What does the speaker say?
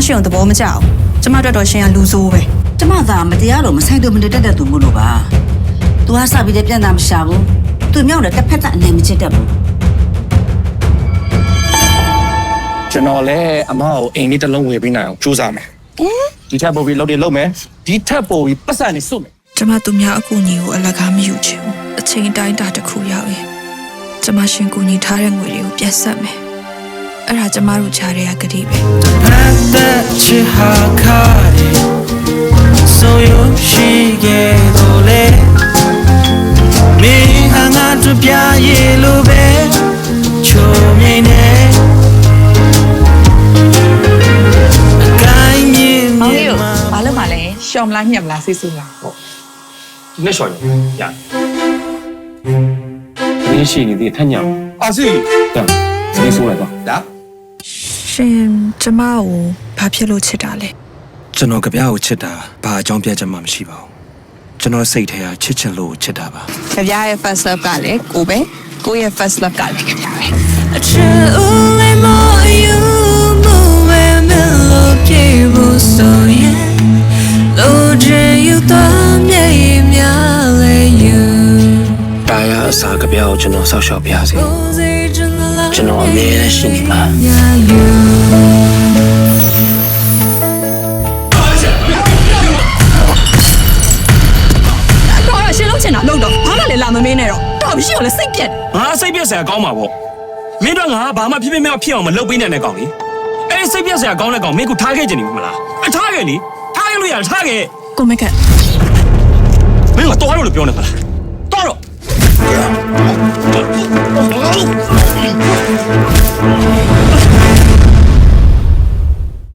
ရှင်ကိုသဘောမကျအောင်ကျမတို့တော့ရှင်ကလူဆိုးပဲ ကျမသာမတရားလို့မဆိုင်သူမတက်တဲ့သူမို့လို့ပါ။ तू ဟာစပြီးတဲ့ပြန်တာမရှာဘူး။ तू မြောက်လည်းတစ်ဖက်သက်အနေမချစ်တတ်ဘူး ကျွန်တော်လည်းအမကိုအိမ်လေးတစ်လုံးဝယ်ပေးနိုင်အောင်ကြိုးစားမယ်ဒီထက်ပိုပြီးလုပ်တယ်လုပ်မယ်ဒီထက်ပိုပြီးပတ်စံနေစုမယ် ကျမသူများအကူအညီကိုအလကားမယူချင်ဘူးအချိန်တိုင်းတာတစ်ခုရောက်ရင်ကျမရှင်ကူညီထားတဲ့ငွေတွေကိုပြန်ဆက်မယ်အဲ့ဒါကျမတို့ချားတဲ့ကတိပဲ So you she get ole me hanga to pya ye lo be cho me ne gai ni မောင်လေးကိုဘာလို့မှလဲရှော့မလားညက်မလားစိတ်ဆူလား 你小心呀你是你的太娘啊是这样你说来吧来 ရှင်ကျမကိုဘာဖြစ်လို့ချစ်တာလဲ ကျွန်တော်ကြပြားကိုချစ်တာဘာအကြောင်းပြချက်မှမရှိပါဘူးကျွန်တော်စိတ်ထဲကချစ်ချင်လို့ချစ်တာပါ ကြပြရဲ့ first love ကလည်းကိုပဲကိုရဲ့ first love ကလည်းကြပြပဲ အချစ်ဦးလေးမယူမဝဲမလို့ပြေဖို့ဆိုရင်လို့ချင်ယူတော့မြေမြလေယူ ဒါရအစားကြပြားကိုကျွန်တော်ဆောက်ရှောက်ပြစေကျွန်တော်အမြဲတမ်းရှိနေပါ တော့ရှင်လုံးချင်တာလုံးတော့ဘာမှလည်းလာမမင်းနဲ့တော့တော်မရှိတော့လဲစိတ်ပြက် ငါစိတ်ပြက်စရာကောင်းမှာပေါ့မင်းတို့ငါဘာမှဖြစ်ဖြစ်မဖြစ်အောင်မလုပ်ပေးနိုင်တဲ့ကောင်လေအဲ့စိတ်ပြက်စရာကောင်းတဲ့ကောင်မင်းကထားခဲ့ကြနေပြီမလားအထားခဲ့လေထားခဲ့လို့ရထားခဲ့ ကိုမက်က မင်းကတော့လို့ပြောနေပါလား